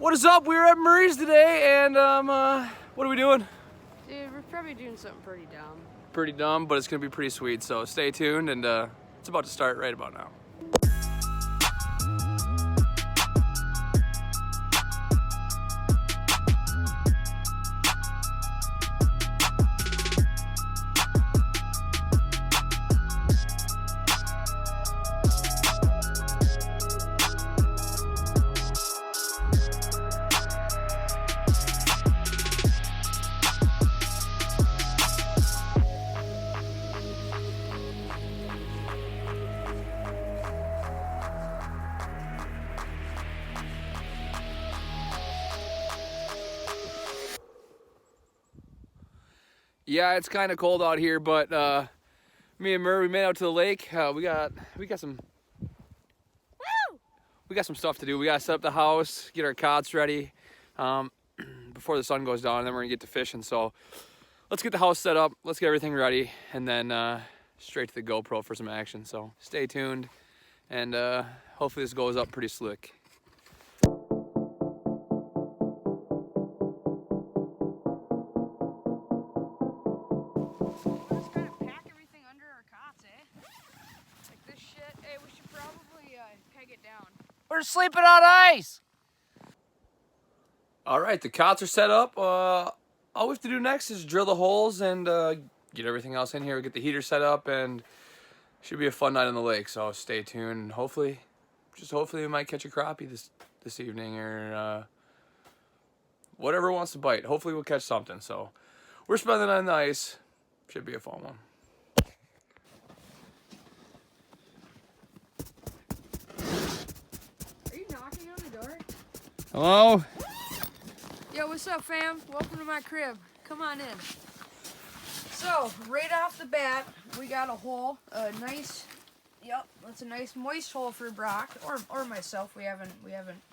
What is up? We're at Murray's today, and what are we doing? Dude, we're probably doing something pretty dumb. Pretty dumb, but it's gonna be pretty sweet. So stay tuned, and it's about to start right about now. Yeah, it's kind of cold out here, but me and Murray, we made out to the lake. We got some stuff to do. We gotta set up the house, get our cots ready before the sun goes down, and then we're gonna get to fishing. So let's get the house set up, let's get everything ready, and then straight to the GoPro for some action. So stay tuned, and hopefully this goes up pretty slick. We're sleeping on ice! Alright, the cots are set up. All we have to do next is drill the holes and get everything else in here, get the heater set up, and should be a fun night on the lake. So stay tuned. Hopefully we might catch a crappie this evening, or whatever wants to bite. Hopefully we'll catch something. So we're spending the night on the ice. Should be a fun one. Hello? Yo, what's up, fam? Welcome to my crib. Come on in. So, right off the bat, we got a hole. Yep, that's a nice moist hole for Brock or myself. We haven't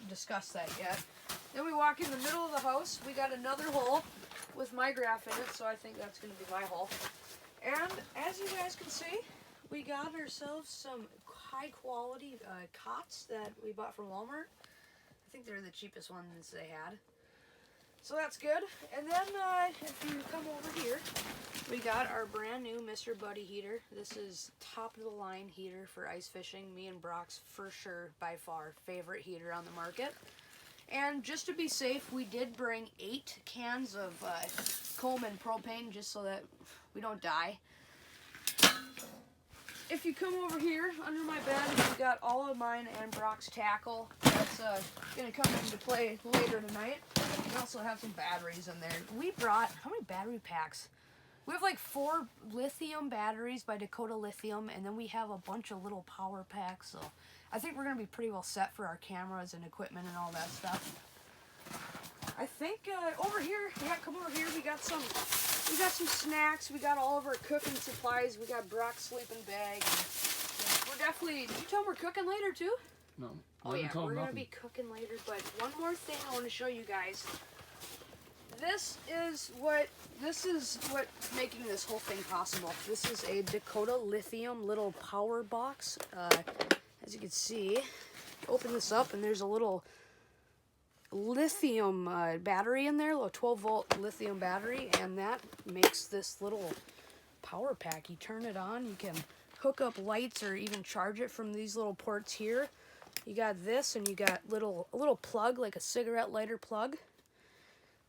discussed that yet. Then we walk in the middle of the house. We got another hole with my graph in it, so I think that's going to be my hole. And as you guys can see, we got ourselves some high quality cots that we bought from Walmart. I think they're the cheapest ones they had. So that's good. And then if you come over here, we got our brand new Mr. Buddy heater. This is top of the line heater for ice fishing. Me and Brock's for sure, by far, favorite heater on the market. And just to be safe, we did bring 8 cans of Coleman propane just so that we don't die. If you come over here under my bed, we've got all of mine and Brock's tackle. That's going to come into play later tonight. We also have some batteries in there. We brought, how many battery packs? We have like 4 lithium batteries by Dakota Lithium, and then we have a bunch of little power packs. So I think we're going to be pretty well set for our cameras and equipment and all that stuff. I think over here, yeah, come over here. We got some snacks. We got all of our cooking supplies. We got Brock's sleeping bag. And we're definitely. Did you tell them we're cooking later too? No. Oh yeah, we're gonna be cooking later. But one more thing I want to show you guys. This is what's making this whole thing possible. This is a Dakota Lithium little power box. As you can see, open this up and there's a little lithium battery in there, a little 12-volt lithium battery, and that makes this little power pack. You turn it on, you can hook up lights or even charge it from these little ports here. You got this, and you got a little plug, like a cigarette lighter plug.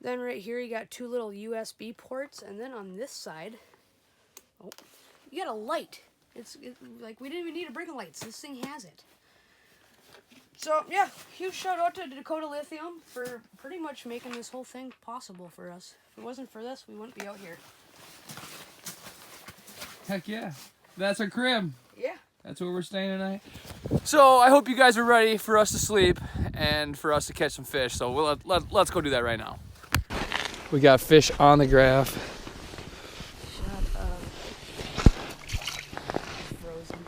Then right here you got 2 little USB ports, and then on this side, oh, you got a light. It's like we didn't even need to bring lights. This thing has it. So, yeah, huge shout out to Dakota Lithium for pretty much making this whole thing possible for us. If it wasn't for this, we wouldn't be out here. Heck yeah. That's our crib. Yeah. That's where we're staying tonight. So, I hope you guys are ready for us to sleep and for us to catch some fish. So, let's go do that right now. We got fish on the graph. Shut up. Frozen.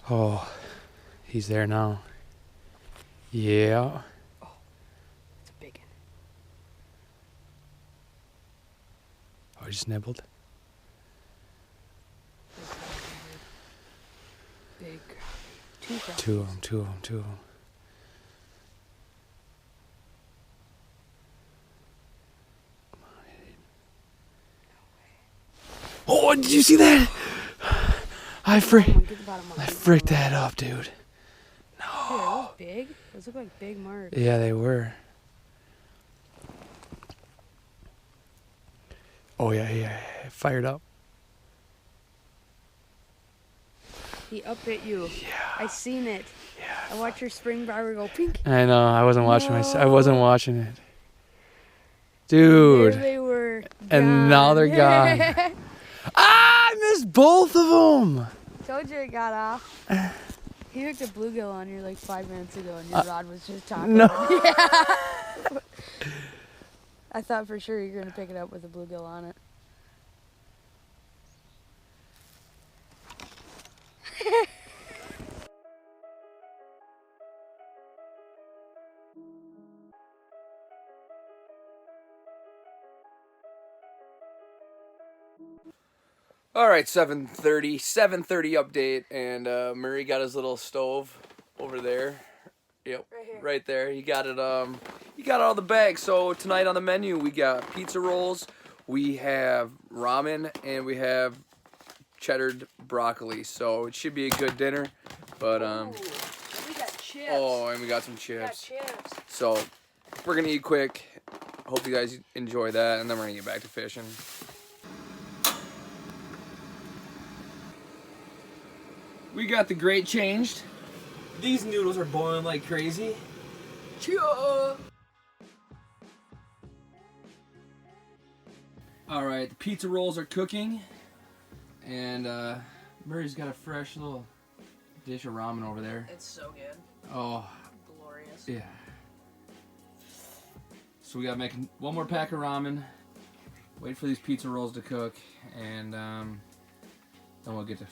Oh. He's there now. Yeah. Oh, it's a big one. Oh, he just nibbled. Big. Two crappies. Two of them. Oh, did you see that? I Get the bottom one. fricked that up, dude. Dude, are those big? Those look like big marks. Yeah, they were. Oh yeah, fired up. He up at you. Yeah. I seen it. Yeah. I watched your spring barber go pink. I know. I wasn't watching I wasn't watching it, There dude. they were. And now they're gone. I missed both of them. Told you it got off. He hooked a bluegill on you like 5 minutes ago, and your rod was just talking. No. Yeah. I thought for sure you were gonna pick it up with a bluegill on it. All right, 7:30 update, and Murray got his little stove over there. Yep, Right here. right there. He got it. He got all the bags. So tonight on the menu we got pizza rolls, we have ramen, and we have cheddared broccoli. So it should be a good dinner. But Ooh, we got chips. oh, and we got some We got chips. chips. So we're gonna eat quick. Hope you guys enjoy that, and then we're gonna get back to fishing. We got the grate changed. These noodles are boiling like crazy. All right, the pizza rolls are cooking, and Murray's got a fresh little dish of ramen over there. It's so good. Oh, Glorious. yeah. So we gotta make one more pack of ramen, wait for these pizza rolls to cook, and then we'll get to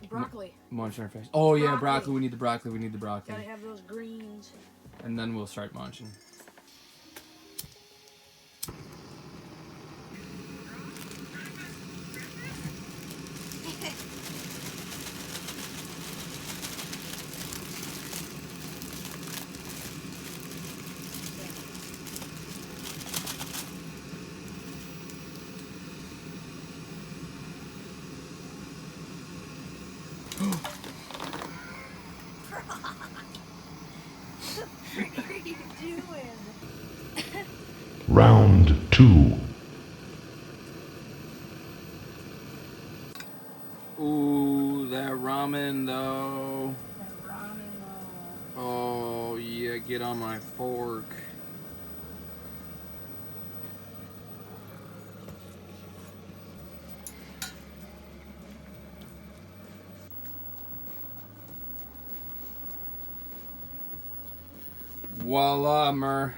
Broccoli. munching our face. Oh yeah, Broccoli. broccoli. We need the broccoli. We need the broccoli. Gotta have those greens. And then we'll start munching. What are you doing? Round 2. Ooh, that ramen though. That ramen. Oh yeah, get on my fork. Voila, Mer.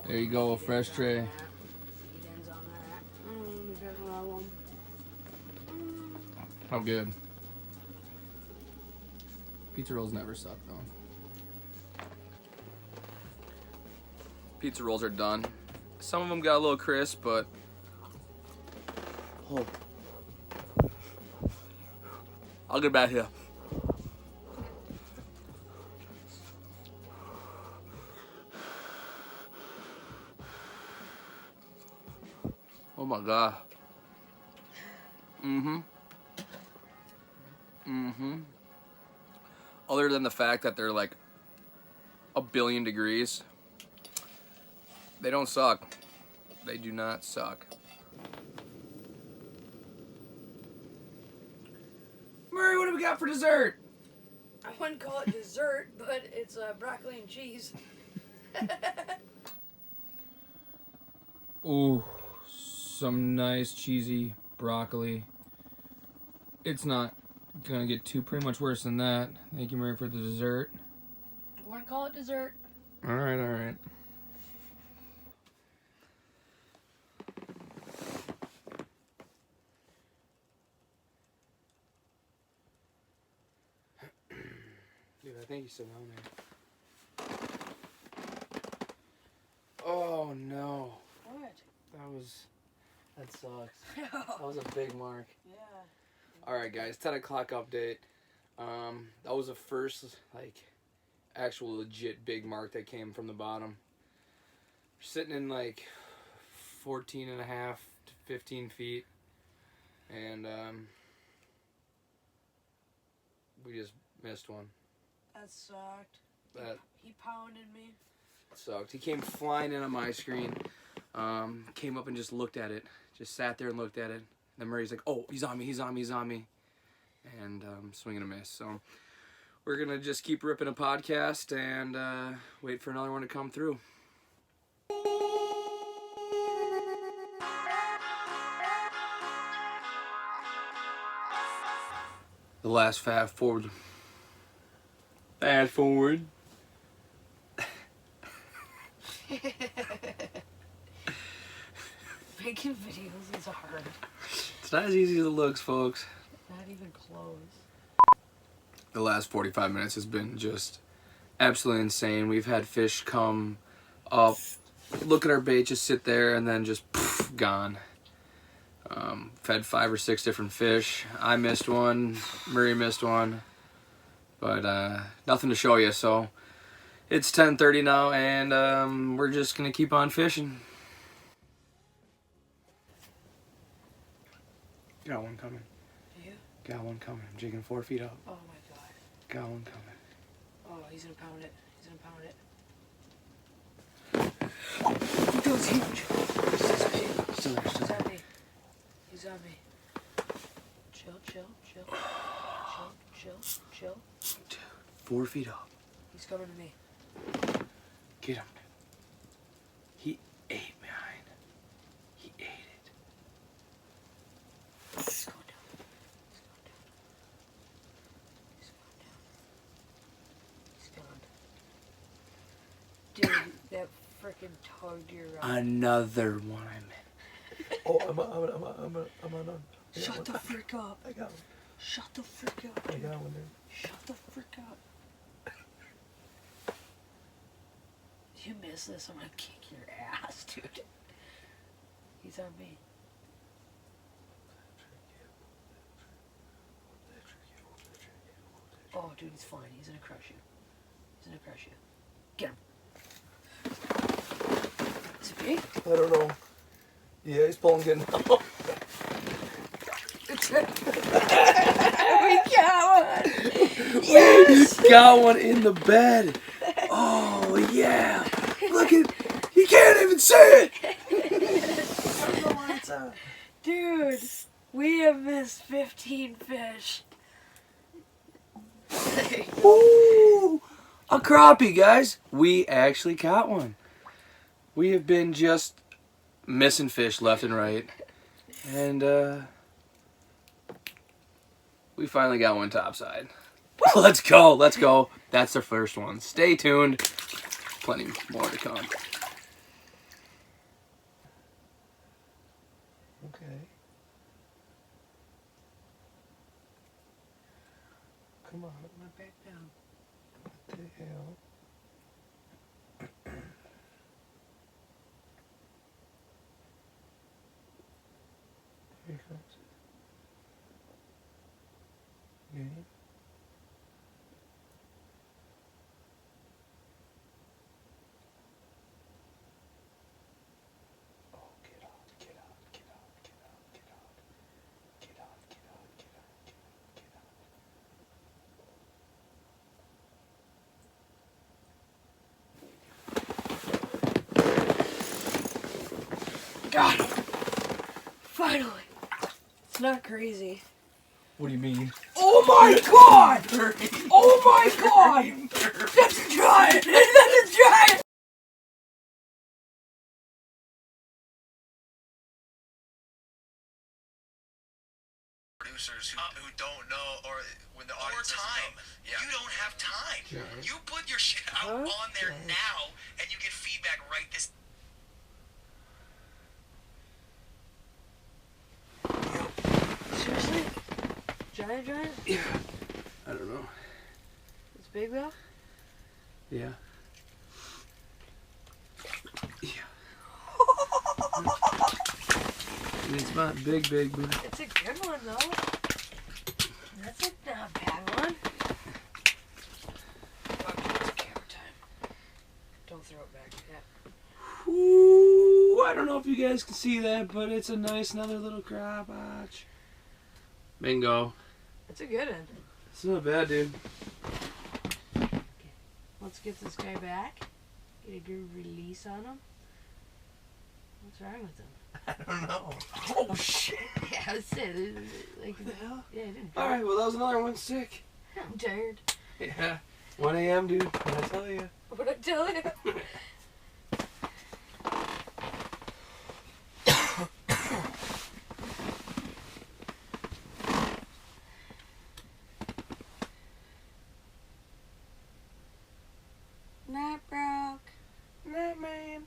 There you go, a fresh tray. Eat ends on that. There's another one. How good. Pizza rolls never suck though. Pizza rolls are done. Some of them got a little crisp, but oh. I'll get back here. Oh my god. Other than the fact that they're like a billion degrees, they don't suck. They do not suck. Murray, what do we got for dessert? I wouldn't call it dessert, but it's broccoli and cheese. Ooh, some nice cheesy broccoli. It's not gonna get pretty much worse than that. Thank you, Murray, for the dessert. I wouldn't call it dessert. All right, all right. Dude, I think he's still down there. Oh no. What? That sucks. That was a big mark. Yeah. Alright guys, 10 o'clock update. That was the first like actual legit big mark that came from the bottom. We're sitting in like 14 and a half to 15 feet. And we just missed one. That sucked. That He pounded me. sucked. He came flying in on my screen. Came up and just looked at it. Just sat there and looked at it. Then Murray's like, oh, he's on me, he's on me, he's on me. And swing and a miss. So we're going to just keep ripping a podcast and wait for another one to come through. The last fast forward. Fast forward. Making videos is hard. It's not as easy as it looks, folks. Not even close. The last 45 minutes has been just absolutely insane. We've had fish come up, look at our bait, just sit there, and then just poof, gone. Fed 5 or 6 different fish. I missed one. Murray missed one. But nothing to show you, so it's 10:30 now, and we're just going to keep on fishing. Got one coming. Yeah? Got one coming. I'm jigging 4 feet up. Oh my god. Got one coming. Oh, he's gonna pound it. He's gonna pound it. Oh, that was huge. Still there, still He's there. on me. He's on me. Chill, chill, chill. Chill, chill, chill. Dude, 4 feet up. He's coming to me. Get him. He ate mine. He ate it. He's going down. He's going down. He's gone. Dude, that freaking tugged your Another one I missed. Oh, I'm on. Shut the frick up. I got one. Shut the frick up. I Dude. got one, dude. Shut the frick up. You miss this, I'm gonna kick your ass, dude. He's on me. Oh, dude, he's fine. He's gonna crush you. He's gonna crush you. Get him. Is it big? I don't know. Yeah, he's pulling good now. We got one! Yes! You got one in the bed. Oh, yeah. Look at, he can't even see it. Dude, we have missed 15 fish. Ooh, a crappie, guys. We actually caught one. We have been just missing fish left and right. And, we finally got one topside. Let's go, let's go. That's the first one. Stay tuned. Plenty more to come. Okay. Come on. Put my back down. What the hell? Here he comes. Okay. Oh, get out, get out, get out, get out, get out. Get out, get out, get out, get out, get out. Got him! Finally! It's not crazy. What do you mean? Oh my god! Oh my god! That's a giant! That's a giant! Producers who don't know, or when the audience doesn't know. Yeah. You don't have time. Giant. You put your shit out on there now, and you get feedback right this. Seriously? Giant? Yeah. I don't know. It's big though? Yeah. Yeah. It's not big, but It's a good one though. That's a not bad one. Okay, it's camera time. Don't throw it back yet. ooh, I don't know if you guys can see that, but it's a nice another little crop. Bingo. It's a good one. It's not bad, dude. Let's get this guy back. Get a good release on him. What's wrong with him? I don't know. Oh, shit. Yeah, that's it. Like, What the hell? yeah, it didn't. Alright, well, that was another one sick. I'm tired. Yeah. 1 a.m., dude. What I tell you? What'd I tell you? Night, Brock. Night, man.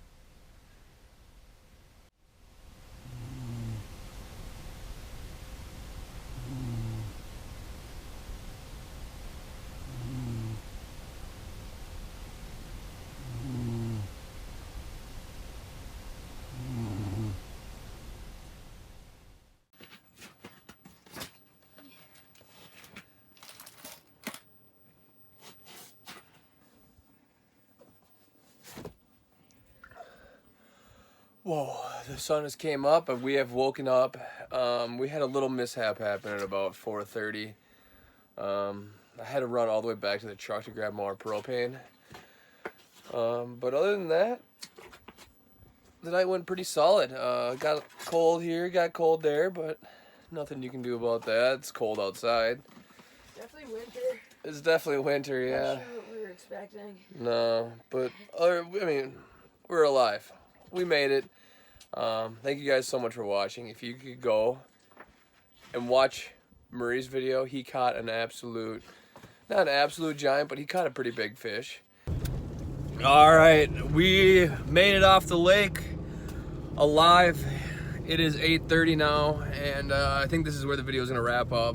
Whoa, the sun has came up and we have woken up. We had a little mishap happen at about 4:30. I had to run all the way back to the truck to grab more propane. But other than that, the night went pretty solid. Got cold here, got cold there, but nothing you can do about that. It's cold outside. Definitely winter. It's definitely winter, yeah. Not sure what we were expecting. No, but I mean, we're alive. We made it. Thank you guys so much for watching. If you could go and watch Murray's video, he caught an absolute, not an absolute giant, but he caught a pretty big fish. All right, we made it off the lake alive. It is 8:30 now, and I think this is where the video is gonna wrap up.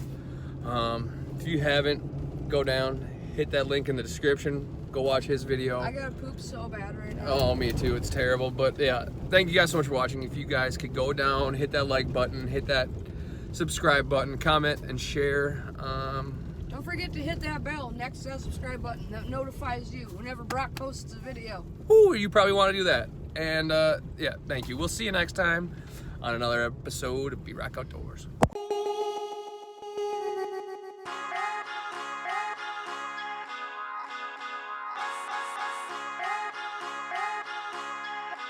If you haven't, go down, hit that link in the description. Go watch his video. I gotta poop so bad right now. Oh, me too. It's terrible. But yeah, thank you guys so much for watching. If you guys could go down, hit that like button, hit that subscribe button, comment, and share. Don't forget to hit that bell next to that subscribe button that notifies you whenever Brock posts a video. Ooh, you probably want to do that. And yeah, thank you. We'll see you next time on another episode of Be Rock Outdoors.